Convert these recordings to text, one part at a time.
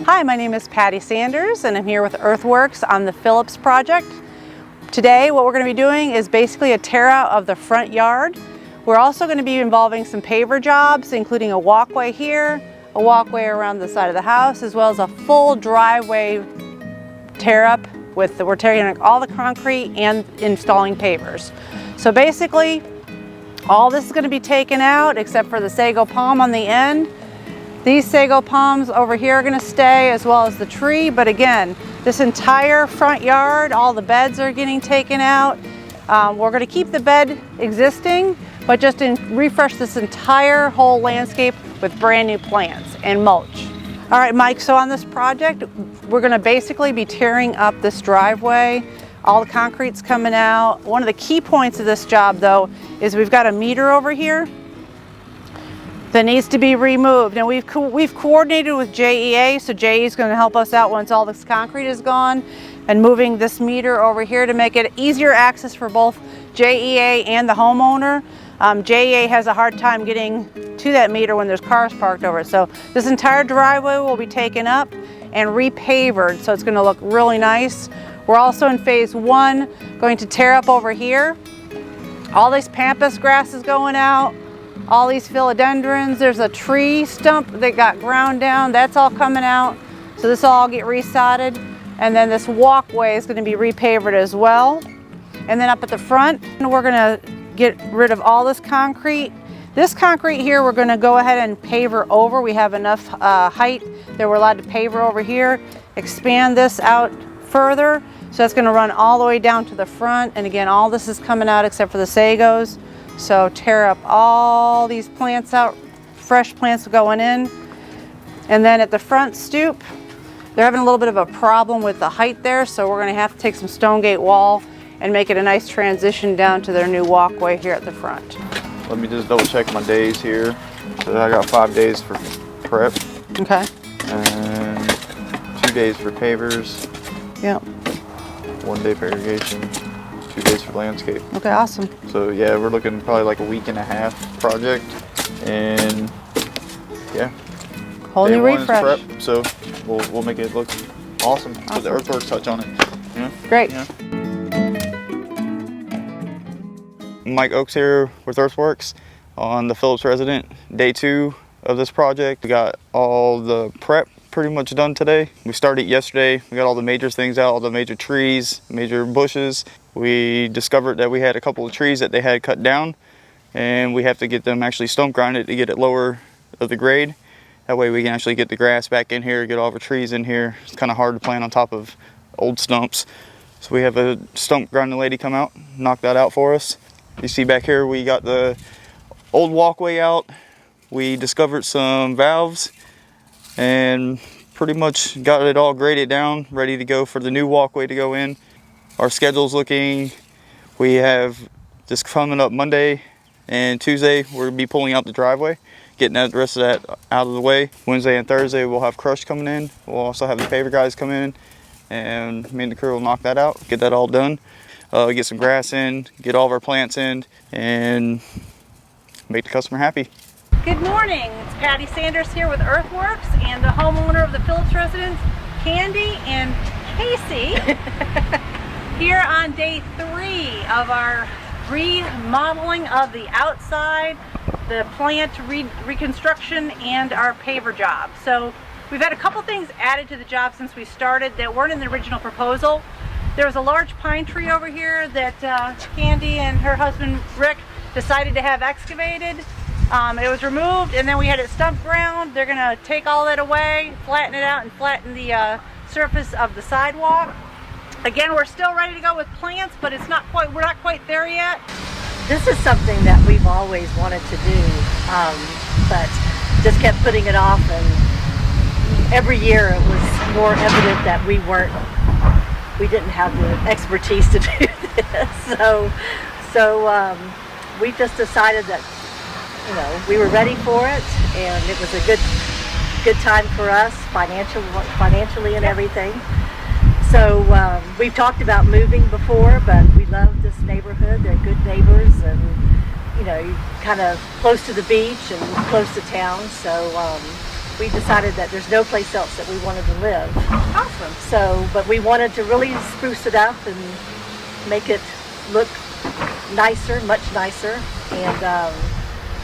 Hi, my name is Patti Sanders and I'm here with Earthworks on the Phillips project. Today what we're going to be doing is basically a tear out of the front yard. We're also going to be involving some paver jobs, including a walkway here, a walkway around the side of the house, as well as a full driveway tear up we're tearing up all the concrete and installing pavers. So basically all this is going to be taken out except for the sago palm on the end. These sago palms over here are going to stay, as well as the tree, but again, this entire front yard, all the beds are getting taken out. We're going to keep the bed existing, but just refresh this entire whole landscape with brand new plants and mulch. All right, Mike, so on this project, we're going to basically be tearing up this driveway. All the concrete's coming out. One of the key points of this job, though, is we've got a meter over here that needs to be removed. Now we've coordinated with JEA, so JEA is going to help us out once all this concrete is gone, and moving this meter over here to make it easier access for both JEA and the homeowner. JEA has a hard time getting to that meter when there's cars parked over it. So this entire driveway will be taken up and repavered, so it's going to look really nice. We're also in phase 1 going to tear up over here. All this pampas grass is going out. All these philodendrons, there's a tree stump that got ground down, that's all coming out. So this will all get resodded. And then this walkway is going to be repavered as well. And then up at the front, we're going to get rid of all this concrete. This concrete here, we're going to go ahead and paver over. We have enough height that we're allowed to paver over here. Expand this out further. So that's going to run all the way down to the front. And again, all this is coming out except for the sagos. So tear up all these plants out, fresh plants going in. And then at the front stoop, they're having a little bit of a problem with the height there, so we're going to have to take some stone gate wall and make it a nice transition down to their new walkway here at the front. Let me just double check my days here. So I got 5 days for prep. Okay. And 2 days for pavers. Yep. 1 day for irrigation. 2 days for landscape. Okay, awesome. So yeah, we're looking probably like a 1.5 week project, and yeah, whole new refresh. Prep, so we'll make it look awesome. Put the earthworks touch on it. Yeah. Great. Yeah. Mike Oaks here with Earthworks on the Phillips resident. Day 2 of this project. We got all the prep pretty much done today. We started yesterday. We got all the major things out, all the major trees, major bushes. We discovered that we had a couple of trees that they had cut down, and we have to get them actually stump grinded to get it lower of the grade. That way we can actually get the grass back in here, get all the trees in here. It's kind of hard to plant on top of old stumps. So we have a stump grinding lady come out, knock that out for us. You see back here we got the old walkway out. We discovered some valves and pretty much got it all graded down, ready to go for the new walkway to go in. Our schedule's looking, we have this coming up Monday and Tuesday, we'll be pulling out the driveway, getting the rest of that out of the way. Wednesday and Thursday we'll have crush coming in. We'll also have the paver guys come in, and me and the crew will knock that out, get that all done. Get some grass in, get all of our plants in, and make the customer happy. Good morning, it's Patti Sanders here with Earthworks and the homeowner of the Phillips residence, Candy and Casey. Here on day 3 of our remodeling of the outside, the plant reconstruction, and our paver job. So we've had a couple things added to the job since we started that weren't in the original proposal. There was a large pine tree over here that Candy and her husband Rick decided to have excavated. It was removed, and then we had it stump ground. They're going to take all that away, flatten it out, and flatten the surface of the sidewalk. Again, we're still ready to go with plants, but we're not quite there yet. This is something that we've always wanted to do, but just kept putting it off, and every year it was more evident that we didn't have the expertise to do this. So we just decided that, we were ready for it, and it was a good time for us financially and everything. So we've talked about moving before, but we love this neighborhood. They're good neighbors, and you know, kind of close to the beach and close to town. So we decided that there's no place else that we wanted to live. Awesome. So, but we wanted to really spruce it up and make it look nicer, much nicer, and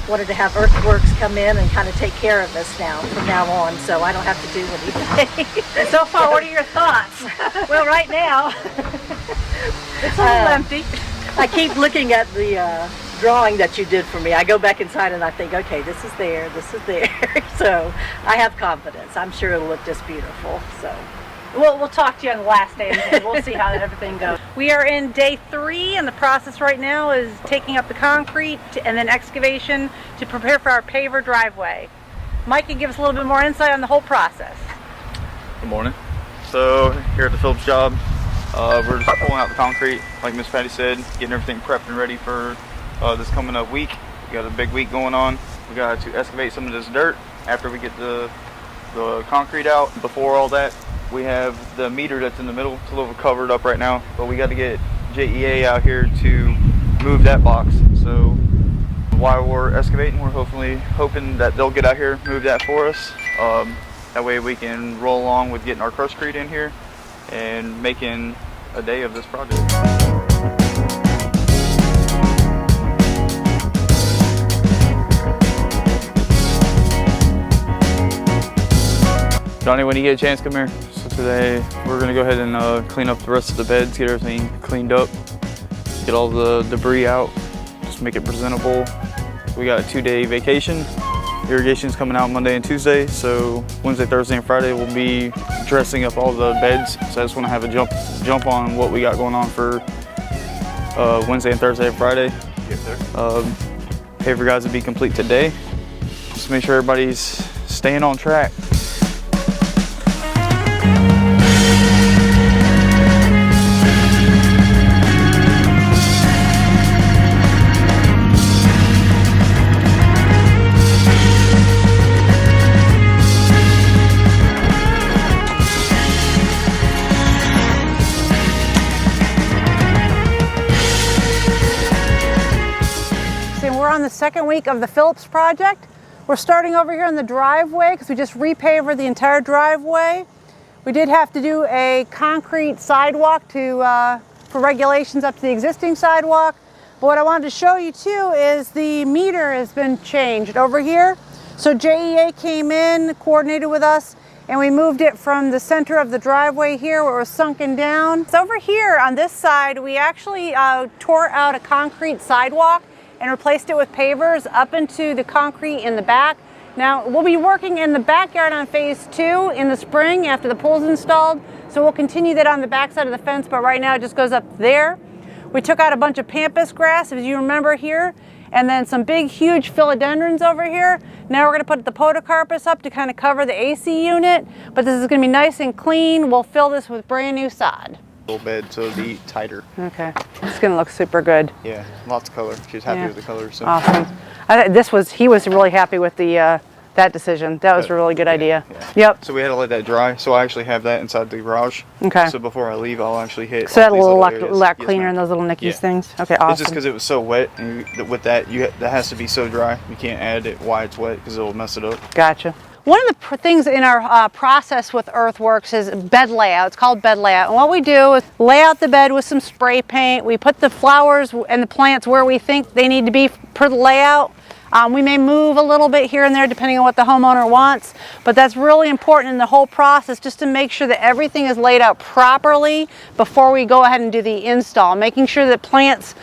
wanted to have Earthworks come in and kind of take care of us now, from now on, so I don't have to do anything. And so far, what are your thoughts? Well, right now, It's a little empty. I keep looking at the drawing that you did for me. I go back inside and I think, okay, this is there, this is there. So I have confidence. I'm sure it'll look just beautiful. So We'll talk to you on the last day and we'll see how everything goes. We are in day 3 and the process right now is taking up the concrete and then excavation to prepare for our paver driveway. Mike can give us a little bit more insight on the whole process. Good morning. So here at the Phillips job, we're just pulling out the concrete, like Miss Patti said, getting everything prepped and ready for this coming up week. We got a big week going on. We got to excavate some of this dirt after we get the concrete out. Before all that, we have the meter that's in the middle. It's a little covered up right now, but we got to get JEA out here to move that box. So while we're excavating, we're hoping that they'll get out here, move that for us. That way we can roll along with getting our crustcrete in here and making a day of this project. Johnny, when you get a chance, come here. So today we're gonna go ahead and clean up the rest of the beds, get everything cleaned up, get all the debris out, just make it presentable. We got a 2-day vacation. Irrigation's coming out Monday and Tuesday, so Wednesday, Thursday, and Friday we'll be dressing up all the beds. So I just want to have a jump on what we got going on for Wednesday and Thursday and Friday. Yes, sir. Paver guys will be complete today. Just make sure everybody's staying on track. We're on the second week of the Phillips project. We're starting over here in the driveway because we just repavered the entire driveway. We did have to do a concrete sidewalk for regulations up to the existing sidewalk. But what I wanted to show you too is the meter has been changed over here. So JEA came in, coordinated with us, and we moved it from the center of the driveway here where it was sunken down. So over here on this side, we actually tore out a concrete sidewalk and replaced it with pavers up into the concrete in the back. Now we'll be working in the backyard on phase 2 in the spring after the pool's installed. So we'll continue that on the back side of the fence, but right now it just goes up there. We took out a bunch of pampas grass, as you remember here, and then some big, huge philodendrons over here. Now we're gonna put the podocarpus up to kind of cover the AC unit, but this is gonna be nice and clean. We'll fill this with brand new sod. Little bed so it'll be tighter. Okay, it's gonna look super good. Yeah, lots of color. She's happy with the color. So. Awesome. He was really happy with the that decision. That was a really good idea. Yeah. Yep. So we had to let that dry. So I actually have that inside the garage. Okay. So before I leave, I'll actually hit. So that all these little little lot areas. cleaner Yes, in those little nickies Yeah. things. Okay, awesome. It's just because it was so wet, and with that, that has to be so dry. You can't add it while it's wet because it'll mess it up. Gotcha. One of the things in our process with Earthworks is bed layout. It's called bed layout. And what we do is lay out the bed with some spray paint. We put the flowers and the plants where we think they need to be per the layout. We may move a little bit here and there depending on what the homeowner wants, but that's really important in the whole process, just to make sure that everything is laid out properly before we go ahead and do the install. Making sure that plants,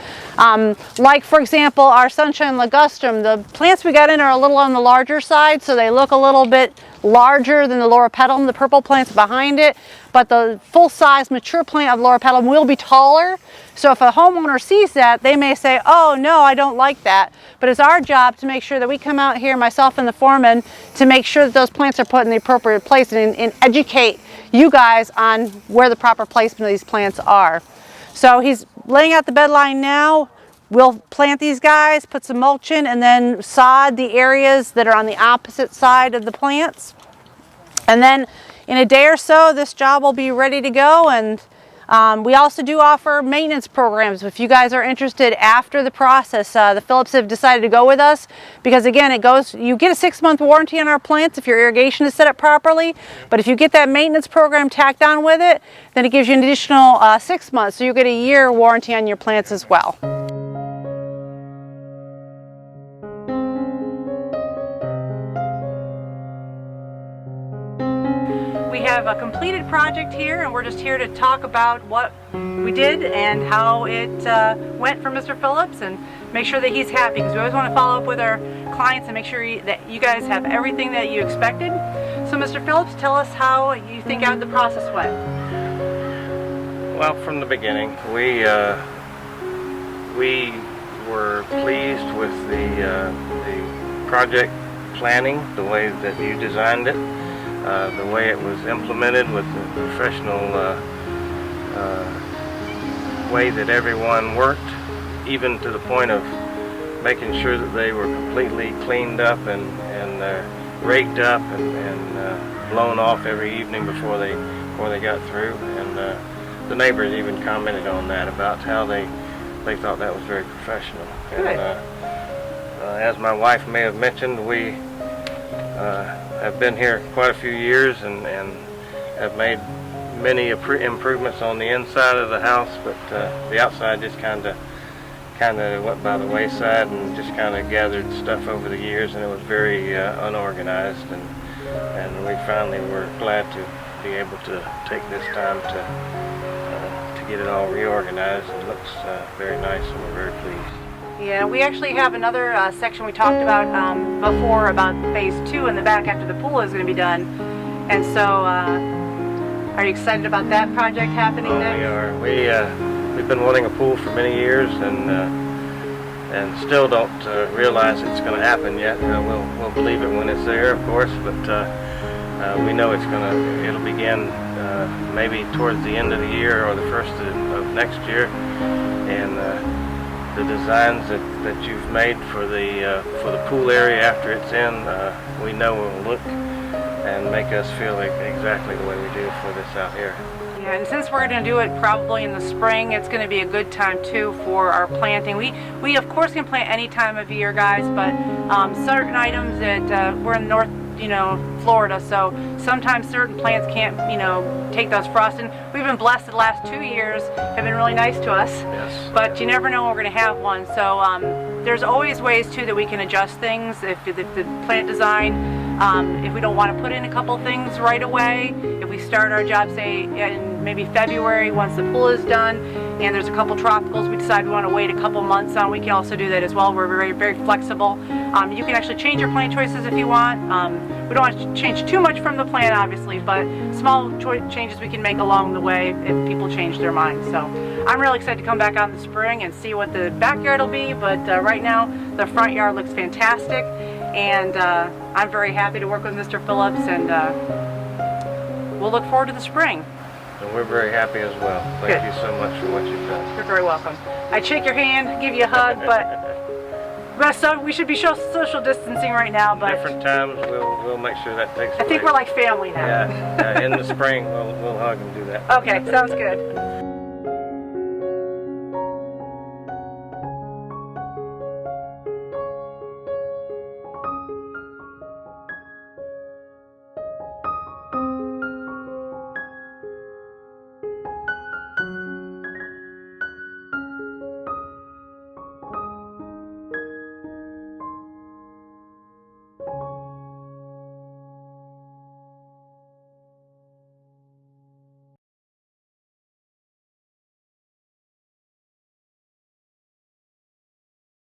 like for example our Sunshine Ligustrum, the plants we got in are a little on the larger side, so they look a little bit larger than the loropetalum, the purple plants behind it, but the full-size mature plant of loropetalum will be taller. So if a homeowner sees that, they may say, oh no, I don't like that. But it's our job to make sure that we come out here, myself and the foreman, to make sure that those plants are put in the appropriate place and educate you guys on where the proper placement of these plants are. So he's laying out the bed line now. We'll plant these guys, put some mulch in, and then sod the areas that are on the opposite side of the plants. And then in a day or so, this job will be ready to go, and We also do offer maintenance programs if you guys are interested after the process. The Phillips have decided to go with us because again, you get a 6-month warranty on our plants if your irrigation is set up properly, but if you get that maintenance program tacked on with it, then it gives you an additional 6 months, so you get a year warranty on your plants as well. We have a completed project here, and we're just here to talk about what we did and how it went for Mr. Phillips and make sure that he's happy, because we always want to follow up with our clients and make sure that you guys have everything that you expected. So Mr. Phillips, tell us how you think out the process went. Well, from the beginning, we were pleased with the project planning, the way that you designed it. The way it was implemented with the professional way that everyone worked, even to the point of making sure that they were completely cleaned up and raked up and blown off every evening before they got through. And the neighbors even commented on that, about how they thought that was very professional. And as my wife may have mentioned, we have been here quite a few years and have made many improvements on the inside of the house, but the outside just kind of went by the wayside and just kind of gathered stuff over the years, and it was very unorganized, and we finally were glad to be able to take this time to get it all reorganized. It looks very nice, and we're very pleased. Yeah, we actually have another section we talked about before about phase 2 in the back after the pool is going to be done. And so, are you excited about that project happening next? We are. We've been wanting a pool for many years, and still don't realize it's going to happen yet. We'll believe it when it's there, of course, but we know it'll begin maybe towards the end of the year or the first of next year. And the designs that you've made for the pool area after it's in, we know will look and make us feel like exactly the way we do for this out here. Yeah, and since we're going to do it probably in the spring, it's going to be a good time too for our planting. We of course can plant any time of year, guys, but certain items that we're in North, Florida, so sometimes certain plants can't, take those frosts. And we've been blessed the last 2 years have been really nice to us. Yes. But you never know when we're going to have one. So there's always ways too that we can adjust things if the plant design. If we don't want to put in a couple things right away, if we start our job, say, in maybe February, once the pool is done, and there's a couple tropicals we decide we want to wait a couple months on, we can also do that as well. We're very, very flexible. You can actually change your plant choices if you want. We don't want to change too much from the plant, obviously, but small changes we can make along the way if people change their minds. So I'm really excited to come back out in the spring and see what the backyard will be, but right now the front yard looks fantastic. And I'm very happy to work with Mr. Phillips, and we'll look forward to the spring. And we're very happy as well. Thank you so much for what you've done. You're very welcome. I'd shake your hand, give you a hug, but we should be social distancing right now. But different times, we'll make sure that takes place. I think we're like family now. Yeah, in the spring we'll hug and do that. Okay, sounds good.